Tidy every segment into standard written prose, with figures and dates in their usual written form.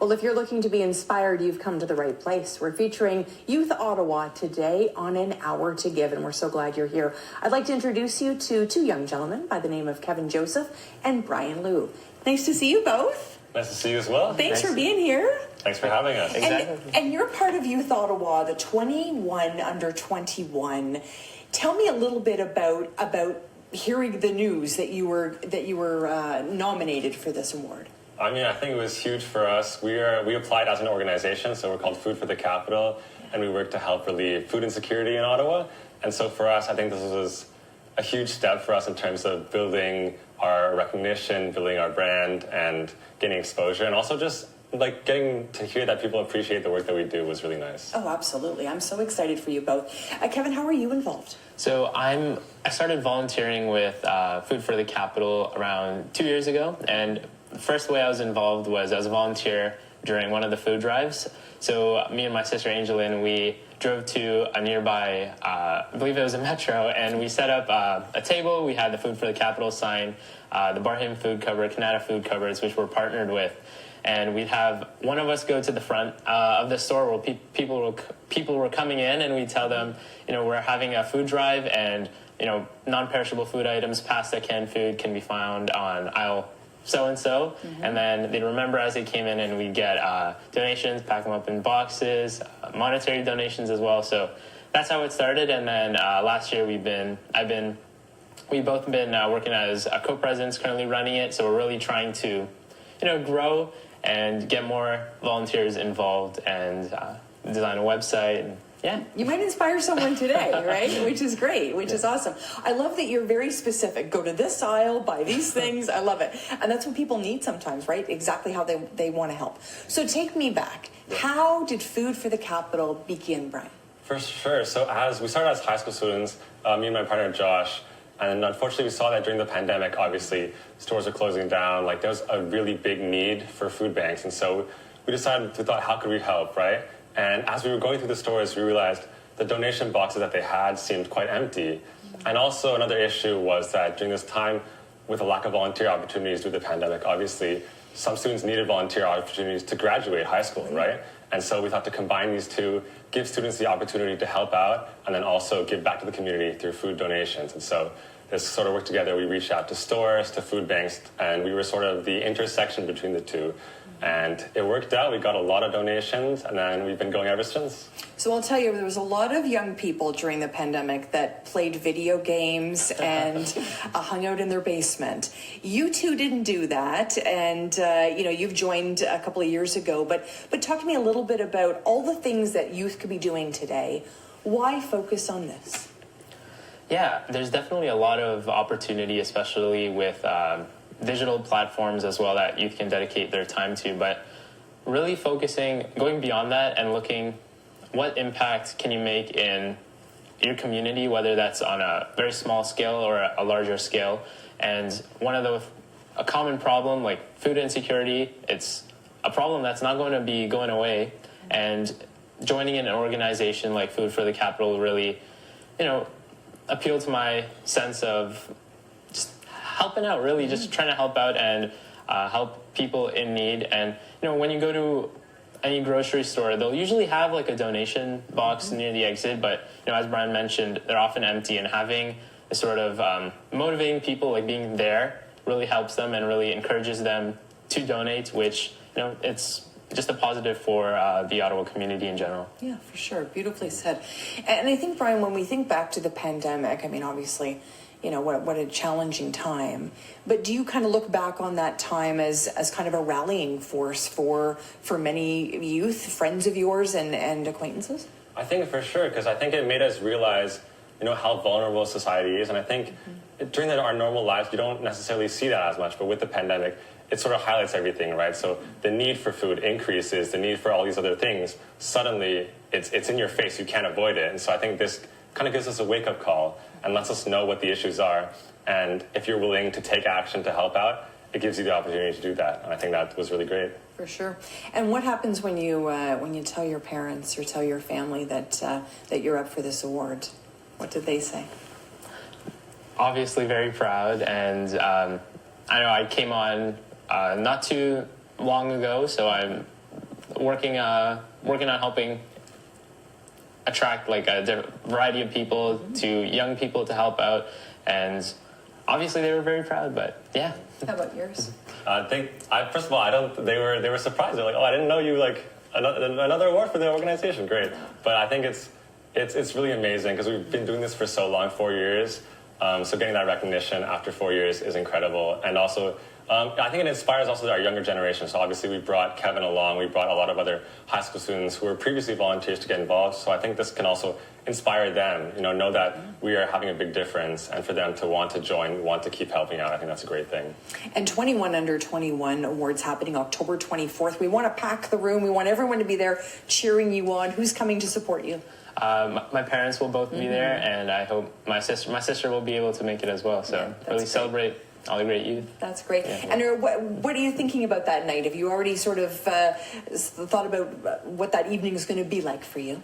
Well, if you're looking to be inspired, you've come to the right place. We're featuring Youth Ottawa today on An Hour to Give, and we're so glad you're here. I'd like to introduce you to two young gentlemen by the name of Kevin Joseph and Bryan Liu. Nice to see you both. Nice to see you as well. Thanks for being here. Thanks for having us. And you're part of Youth Ottawa, the 21 under 21. Tell me a little bit about hearing the news that you were nominated for this award. I mean, I think it was huge for us. We applied as an organization, so we're called Food for the Capital, and we work to help relieve food insecurity in Ottawa. And so for us, I think this was a huge step for us in terms of building our recognition, building our brand, and getting exposure, and also just like getting to hear that people appreciate the work that we do was really nice. Oh, absolutely. I'm so excited for you both. Kevin, how are you involved? So I started volunteering with Food for the Capital around 2 years ago, and the first way I was involved was as a volunteer during one of the food drives. So me and my sister Angeline, we drove to a nearby, I believe it was a metro, and we set up a table. We had the Food for the Capital sign, the Bryan food cover, Kanata food covers, which we're partnered with. And we'd have one of us go to the front of the store where people were coming in, and we'd tell them, we're having a food drive, and non-perishable food items, pasta, canned food can be found on aisle so-and-so. And then they'd remember as they came in, and we'd get donations, pack them up in boxes, monetary donations as well. So that's how it started. And then last year we've both been working as co-presidents, currently running it. So we're really trying to grow and get more volunteers involved and design a website. And, yeah. You might inspire someone today, right? Which is great, which is awesome. I love that you're very specific. Go to this aisle, buy these things. I love it. And that's what people need sometimes, right? Exactly how they want to help. So take me back. Yeah. How did Food for the Capital begin, Bryan? For sure. So we started as high school students, me and my partner Josh, and unfortunately we saw that during the pandemic, obviously, stores are closing down. Like, there was a really big need for food banks. And so we thought, how could we help, right? And as we were going through the stores, we realized the donation boxes that they had seemed quite empty. And also another issue was that during this time, with a lack of volunteer opportunities due to the pandemic, obviously, some students needed volunteer opportunities to graduate high school, right? And so we thought to combine these two, give students the opportunity to help out, and then also give back to the community through food donations. And so this sort of worked together. We reached out to stores, to food banks, and we were sort of the intersection between the two. And it worked out. We got a lot of donations, and then we've been going ever since. So I'll tell you, there was a lot of young people during the pandemic that played video games and hung out in their basement. You two didn't do that, and you've joined a couple of years ago. But talk to me a little bit about all the things that youth could be doing today. Why focus on this? Yeah, there's definitely a lot of opportunity, especially with digital platforms as well that youth can dedicate their time to, but really going beyond that and looking what impact can you make in your community, whether that's on a very small scale or a larger scale. And a common problem like food insecurity, it's a problem that's not going to be going away. And joining in an organization like Food for the Capital really, appeal to my sense of helping out, really just trying to help out and help people in need. And when you go to any grocery store, they'll usually have like a donation box near the exit, but as Bryan mentioned, they're often empty, and having a sort of motivating people, like being there, really helps them and really encourages them to donate, which it's just a positive for the Ottawa community in general. Yeah, for sure. Beautifully said. And I think, Bryan, when we think back to the pandemic, I mean, obviously, what a challenging time. But do you kind of look back on that time as kind of a rallying force for many youth, friends of yours and acquaintances? I think for sure, because I think it made us realize, how vulnerable society is. And I think during our normal lives, you don't necessarily see that as much. But with the pandemic, it sort of highlights everything, right? So the need for food increases, the need for all these other things. Suddenly, it's in your face. You can't avoid it. And so I think this kind of gives us a wake-up call and lets us know what the issues are. And if you're willing to take action to help out, it gives you the opportunity to do that. And I think that was really great. For sure. And what happens when you tell your parents or tell your family that you're up for this award? What did they say? Obviously very proud. And I know I came on not too long ago, so I'm working on helping attract like a variety of people to young people to help out, and obviously they were very proud. But yeah. How about yours? First of all, they were surprised. They're like, oh, I didn't know you like another award for the organization. Great. But I think it's really amazing because we've been doing this for so long, 4 years. So getting that recognition after 4 years is incredible. And also, I think it inspires also our younger generation. So obviously we brought Kevin along. We brought a lot of other high school students who were previously volunteers to get involved. So I think this can also inspire them, know that we are having a big difference, and for them to want to join, want to keep helping out. I think that's a great thing. And 21 Under 21 Awards happening October 24th. We want to pack the room. We want everyone to be there cheering you on. Who's coming to support you? My parents will both be there, and I hope my sister will be able to make it as well. So really celebrate all the great youth. That's great. Yeah. And what are you thinking about that night? Have you already sort of thought about what that evening is going to be like for you?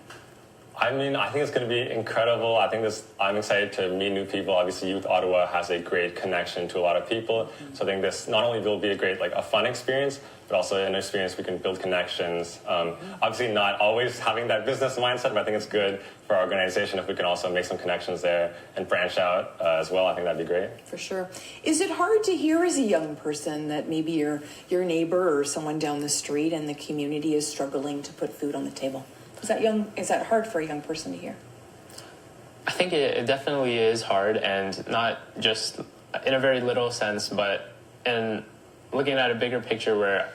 I mean, I think it's going to be incredible. I'm excited to meet new people. Obviously, Youth Ottawa has a great connection to a lot of people. So I think this not only will be a great, a fun experience, but also an experience we can build connections. Obviously, not always having that business mindset, but I think it's good for our organization if we can also make some connections there and branch out as well. I think that'd be great. For sure. Is it hard to hear as a young person that maybe your neighbor or someone down the street in the community is struggling to put food on the table? Is that hard for a young person to hear? I think it definitely is hard, and not just in a very little sense, but in looking at a bigger picture where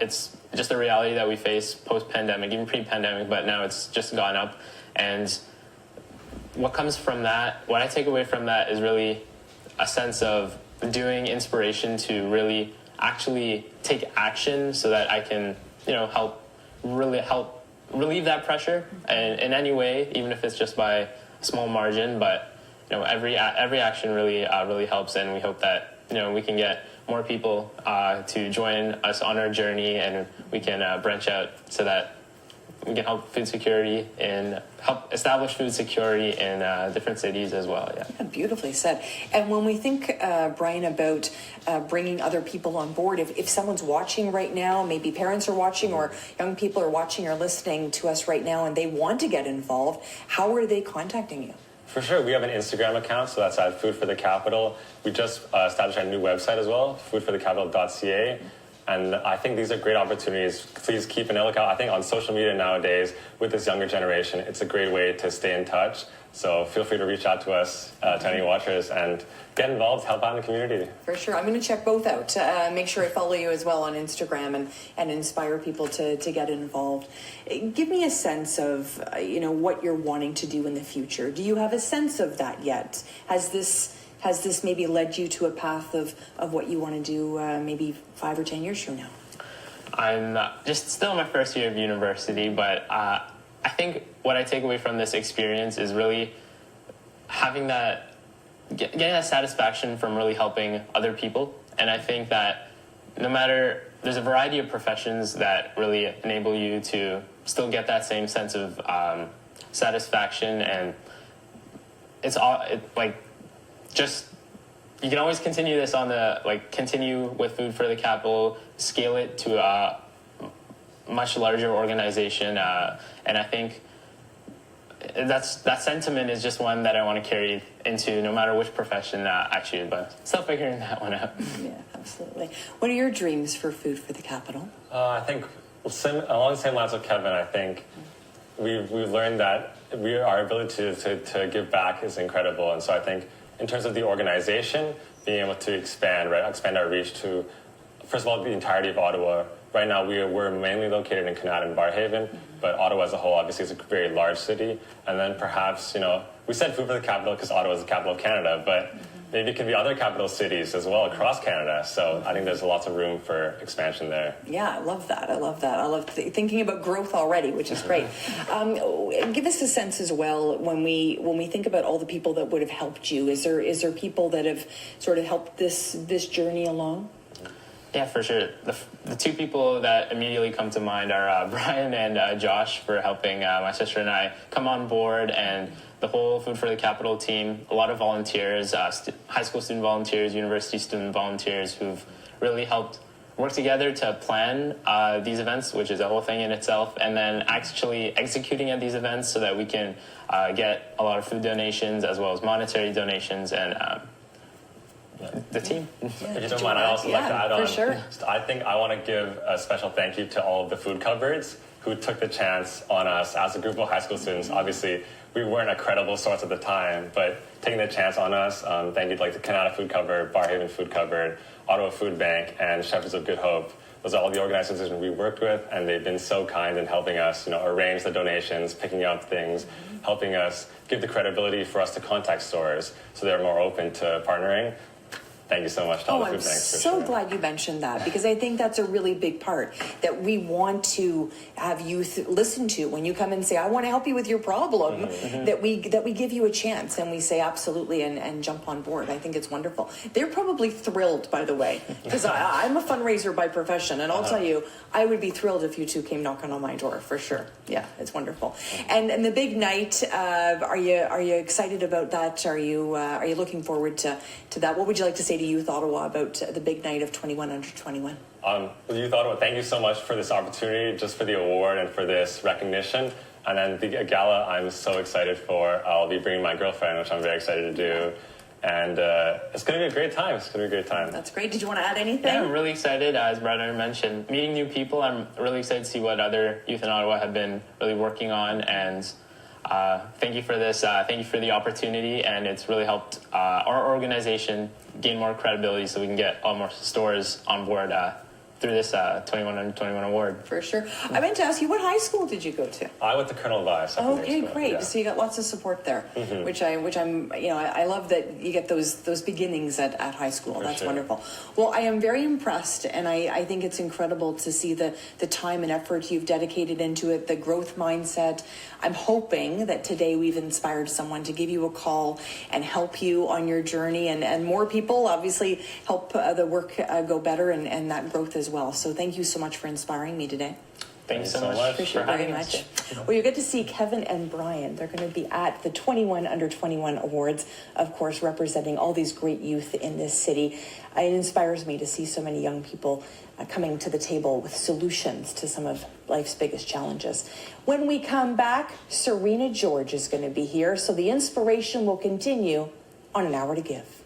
it's just a reality that we face post-pandemic, even pre-pandemic, but now it's just gone up. And what I take away from that is really a sense of doing inspiration to really actually take action so that I can, help relieve that pressure in any way, even if it's just by a small margin. But every action really helps, and we hope that we can get more people to join us on our journey, and we can branch out so that we can help establish food security in different cities as well. Yeah, beautifully said. And when we think, Brian, about bringing other people on board, if someone's watching right now, maybe parents are watching or young people are watching or listening to us right now, and they want to get involved, how are they contacting you? For sure. We have an Instagram account, so that's at Food for the Capital. We just established a new website as well, foodforthecapital.ca. And I think these are great opportunities. Please keep an lookout. I think on social media nowadays, with this younger generation, it's a great way to stay in touch. So feel free to reach out to us, to any watchers, and get involved, help out in the community. For sure. I'm going to check both out. Make sure I follow you as well on Instagram and inspire people to get involved. Give me a sense of, what you're wanting to do in the future. Do you have a sense of that yet? Has this maybe led you to a path of what you want to do maybe 5 or 10 years from now? I'm just still in my first year of university, but I think what I take away from this experience is really having getting that satisfaction from really helping other people. And I think that there's a variety of professions that really enable you to still get that same sense of satisfaction, and you can always continue this continue with Food for the Capital, scale it to a much larger organization, and I think that sentiment is just one that I want to carry into no matter which profession I choose, but still figuring that one out. Yeah, absolutely. What are your dreams for Food for the Capital? I think along the same lines of Kevin, I think we've learned that our ability to give back is incredible, and so I think in terms of the organization, being able to expand our reach to, first of all, the entirety of Ottawa. Right now, we're mainly located in Kanata and Barrhaven, but Ottawa as a whole, obviously, is a very large city. And then perhaps, we said Food for the Capital because Ottawa is the capital of Canada, but maybe it can be other capital cities as well across Canada. So I think there's lots of room for expansion there. Yeah, I love that. I love thinking about growth already, which is great. Give us a sense as well when we think about all the people that would have helped you. Is there people that have sort of helped this journey along? Yeah, for sure. The two people that immediately come to mind are Bryan and Josh for helping my sister and I come on board, and the whole Food for the Capital team, a lot of volunteers, high school student volunteers, university student volunteers who've really helped work together to plan these events, which is a whole thing in itself, and then actually executing at these events so that we can get a lot of food donations as well as monetary donations and the team. If you don't mind, I'd also like to add on. For sure. I think I want to give a special thank you to all of the food cupboards who took the chance on us as a group of high school students. Obviously, we weren't a credible source at the time, but taking the chance on us, thank you to like the Kanata Food Cupboard, Barhaven Food Cupboard, Ottawa Food Bank, and Shepherds of Good Hope. Those are all the organizations we worked with, and they've been so kind in helping us, arrange the donations, picking up things, helping us give the credibility for us to contact stores so they're more open to partnering. Thank you so much to all the I'm food banks. so glad you mentioned that, because I think that's a really big part that we want to have youth listen to when you come and say, I want to help you with your problem, that we give you a chance and we say absolutely and jump on board. I think it's wonderful. They're probably thrilled, by the way, because I'm a fundraiser by profession, and I'll tell you, I would be thrilled if you two came knocking on my door for sure. Yeah, it's wonderful. And the big night, are you excited about that? Are you looking forward to that? What would you like to say to Youth Ottawa about the big night of 21 under 21? Youth Ottawa, thank you so much for this opportunity, just for the award and for this recognition. And then the gala I'm so excited for. I'll be bringing my girlfriend, which I'm very excited to do. And it's going to be a great time. It's going to be a great time. That's great. Did you want to add anything? Yeah, I'm really excited, as Bryan mentioned, meeting new people. I'm really excited to see what other youth in Ottawa have been really working on. And thank you for this. Thank you for the opportunity. And it's really helped our organization gain more credibility so we can get a lot more stores on board through this 21 under 21 award. For sure. I meant to ask you, what high school did you go to? I went to Colonel Vice. Okay, great. Yeah. So you got lots of support there, which I'm, I love that you get those beginnings at high school. That's wonderful. Well, I am very impressed, and I think it's incredible to see the time and effort you've dedicated into it, the growth mindset. I'm hoping that today we've inspired someone to give you a call and help you on your journey, and more people obviously help the work go better and that growth as well. So thank you so much for inspiring me today. Thank you so much. Appreciate it very much. Well, you get to see Kevin and Bryan. They're going to be at the 21 under 21 awards, of course, representing all these great youth in this city. It inspires me to see so many young people coming to the table with solutions to some of life's biggest challenges. When we come back, Serena George is going to be here, so the inspiration will continue on An Hour to Give.